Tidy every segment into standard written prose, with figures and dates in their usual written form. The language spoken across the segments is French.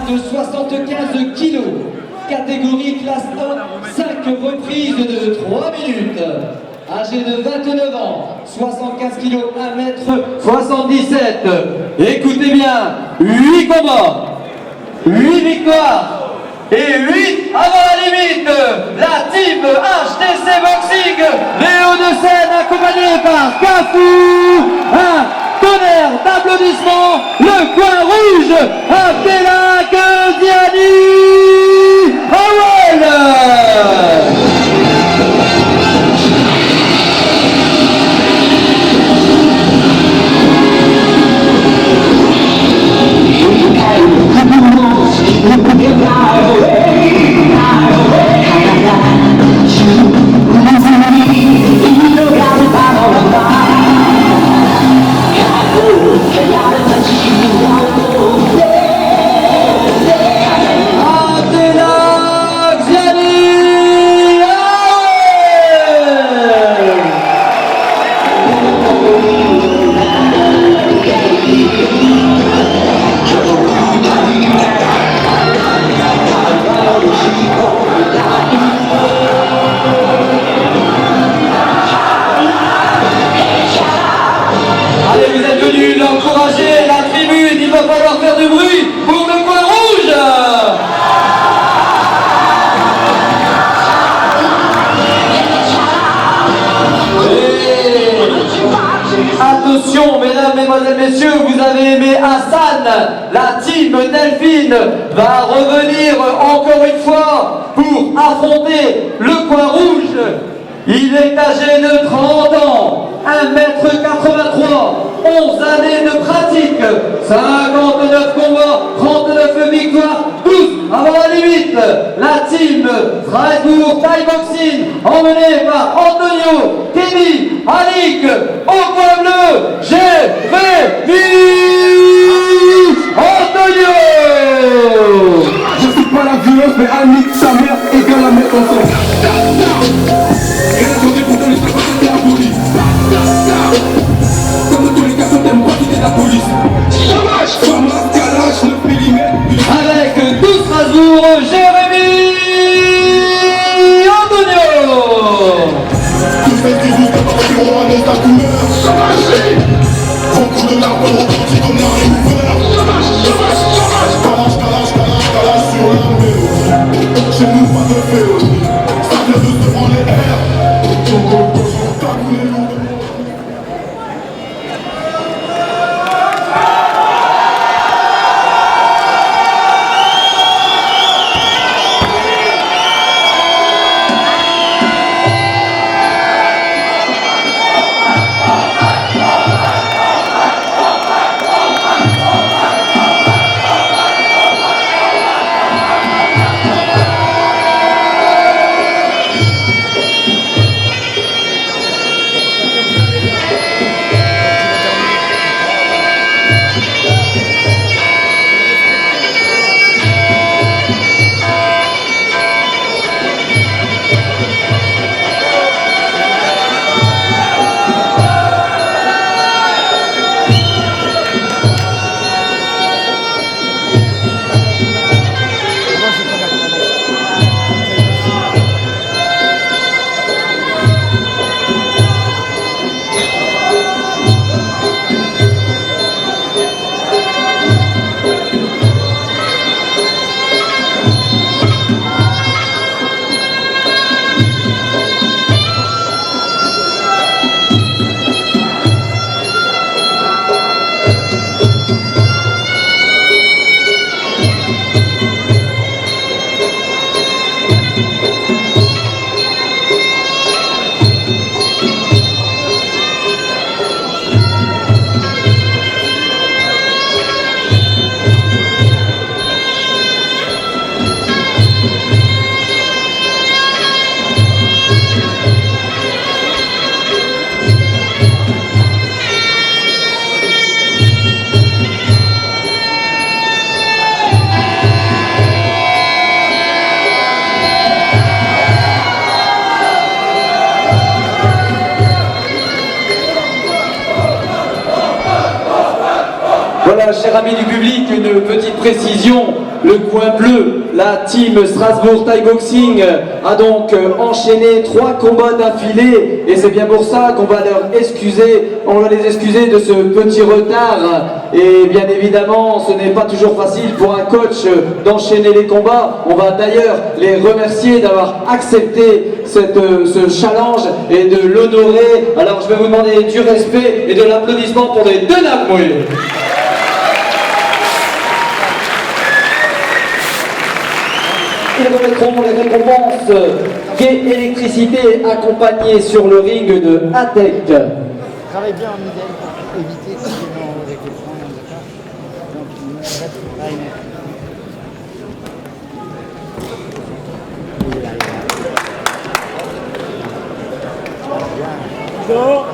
de 75 kg. Catégorie classe 1, 5 reprises de 3 minutes. Âgé de 29 ans, 75 kg, 1m77. Écoutez bien, 8 combats, 8 victoires et 8 avant la limite. La team HTC Boxing, Léo de Seine accompagné par Cafou. Un tonnerre d'applaudissements, le coin rouge, Abdella Kandiani. Attention, mesdames, mesdemoiselles, messieurs, vous avez aimé Hassan. La team Delphine va revenir encore une fois pour affronter le coin rouge. Il est âgé de 30 ans, 1m83, 11 années de pratique, 59 combats, 39 victoires, 12 avant la limite. La team Strasbourg Thai Boxing, emmenée par Antonio, Kenny, Alik, au coin bleu, Jérémy Antonio. Je suis pas la violence, mais Annick, sa mère égale la mettre ensemble. Et la journée pour donner sa façon de la police. Comme tous les garçons t'aimes pas quitter la police. Famas, Kalash, 9 mm. Avec 12 Strasbourg, Jérémy Antonio. Tout fait qui vous prépareront à notre couleur. Gros coup de l'arbre, reparti comme un ouvert. Kalash sur la mélodie. Chez nous pas de féodie. Ça vient de devant les airs. Voilà, chers amis du public, une petite précision. le coin bleu, la team Strasbourg Thai Boxing a donc enchaîné 3 combats d'affilée et c'est bien pour ça qu'on va les excuser de ce petit retard. Et bien évidemment, ce n'est pas toujours facile pour un coach d'enchaîner les combats. On va d'ailleurs les remercier d'avoir accepté ce challenge et de l'honorer. Alors je vais vous demander du respect et de l'applaudissement pour les deux Nakmoué. Ils remettront les récompenses Gay Électricité accompagnées sur le ring de ATEC. Travaille bien en middle pour éviter que les gens avec les points, d'accord. Donc,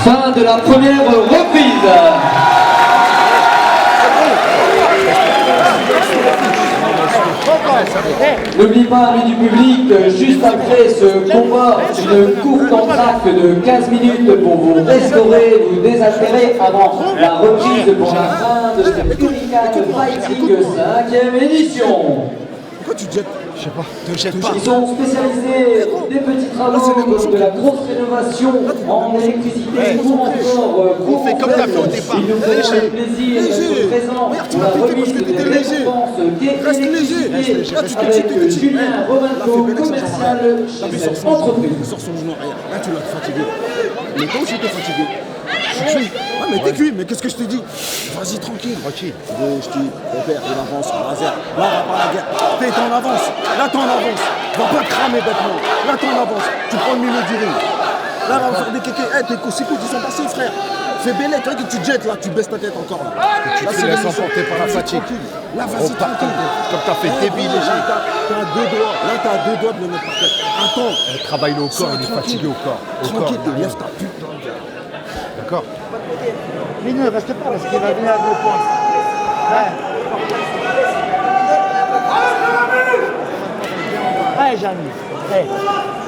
Fin de la première reprise. N'oublie pas, amis du public, juste après ce combat, une courte entracte de 15 minutes pour vous restaurer, vous désaltérer avant la reprise pour la fin de cette Hurricane Fighting 5e édition. Pourquoi tu te jettes? Je sais pas. Te jette pas. Ils sont spécialisés des petits travaux comme de la grosse rénovation en électricité ou encore On fait comme t'as fait au départ. Ils nous font le plaisir d'être présents pour la remise des récompenses Reste léger. avec Julien Romanco, commercial chez cette entreprise. Sors son genou arrière. Là, tu l'as fatigué. Mais toi aussi, t'es fatigué. je suis cuit. Ouais, mais t'es cuit, mais qu'est-ce que je te dis? Vas-y, tranquille. Tranquille. Je dis, mon père, il avance, laser. Là, on va pas à la guerre. T'es en avance. Là, t'es en avance. Va pas te cramer bêtement. Là, t'es en avance. Tu prends le milieu du ring. Là, on va faire des kékés. Eh, tes coups, ils sont passés, frère. Fais bélec, là, que tu jettes, là, tu baisses ta tête encore. Là, Tu te laisses emporter par la fatigue. Là, vas-y, tranquille. Comme t'as fait débile. Là, t'as deux doigts. Là, t'as deux doigts de le mettre par terre. Attends. Travaille-le au corps, il est fatigué au corps. Tranquille, lève ta pute. D'accord. Mais ne reste pas parce qu'il va venir à 2 points. Ouais. Ouais, Jeanne. Hey.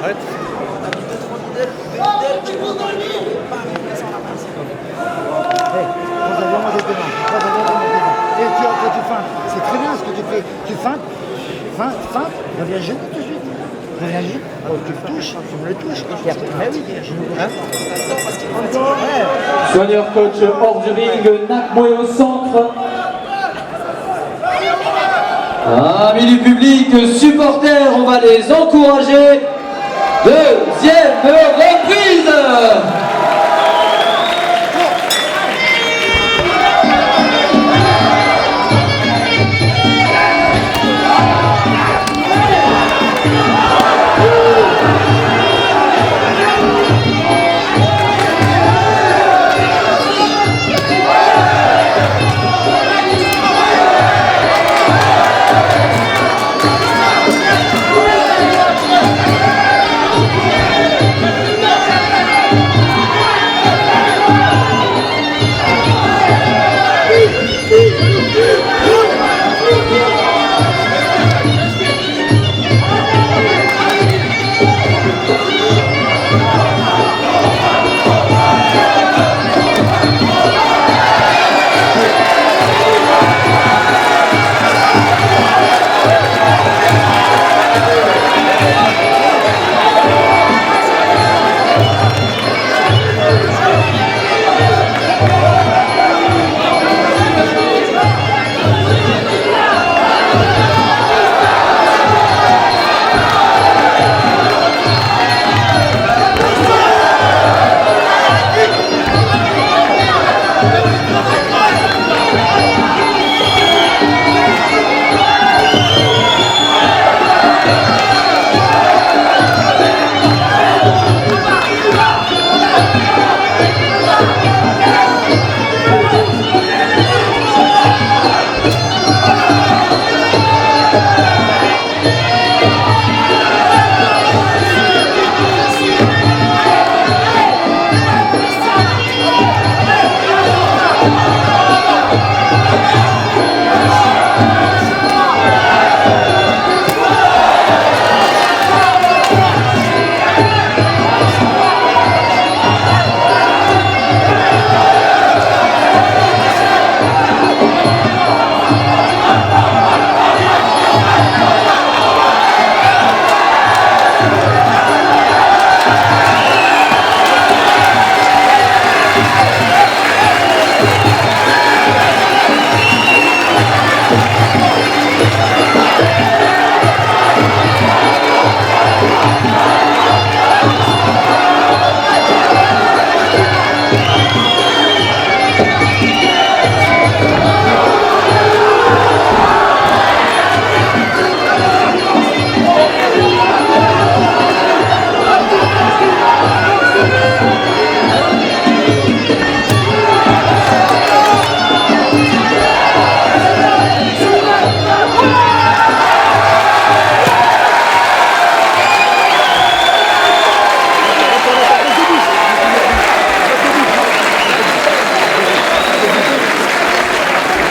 Arrête. Et quand tu feintes, c'est très bien ce que tu fais. Tu feintes, reviens juste tout de suite. Reviens juste, tu le touches, tu me le touches. Et après, mais oui, encore. Soigneur coach hors du ring, Nakmoué au centre. Amis du public, supporters, on va les encourager. Deuxième reprise.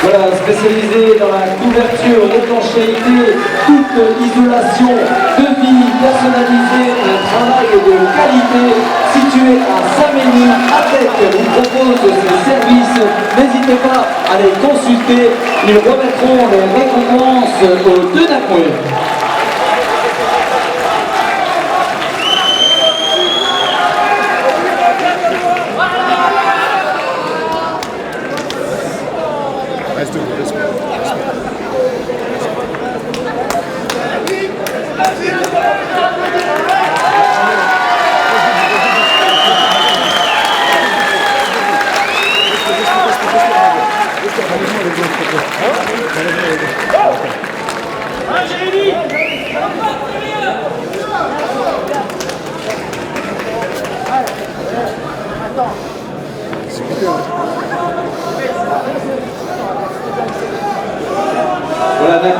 Voilà, spécialisé dans la couverture, l'étanchéité, toute isolation de vie personnalisée, un travail de qualité situé à Saint-Mény. ATEC vous propose ces services. N'hésitez pas à les consulter. Ils remettront les récompenses aux deux Nakmoué. Reste debout, respect.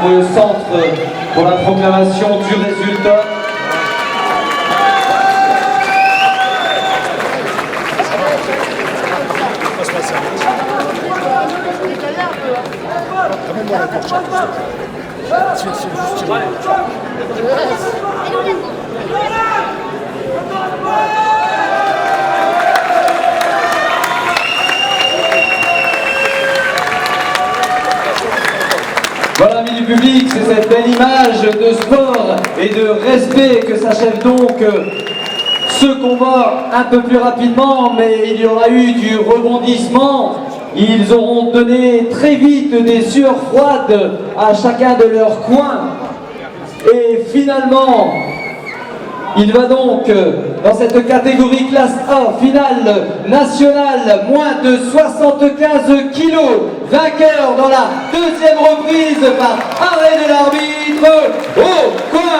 le centre pour la proclamation du résultat. Voilà, amis du public, c'est cette belle image de sport et de respect que s'achève donc ce combat un peu plus rapidement, mais il y aura eu du rebondissement. Ils auront donné très vite des sueurs froides à chacun de leurs coins. Et finalement, il va donc dans cette catégorie classe A, finale nationale, moins de 75 kilos, vainqueur dans la deuxième reprise par arrêt de l'arbitre au coin.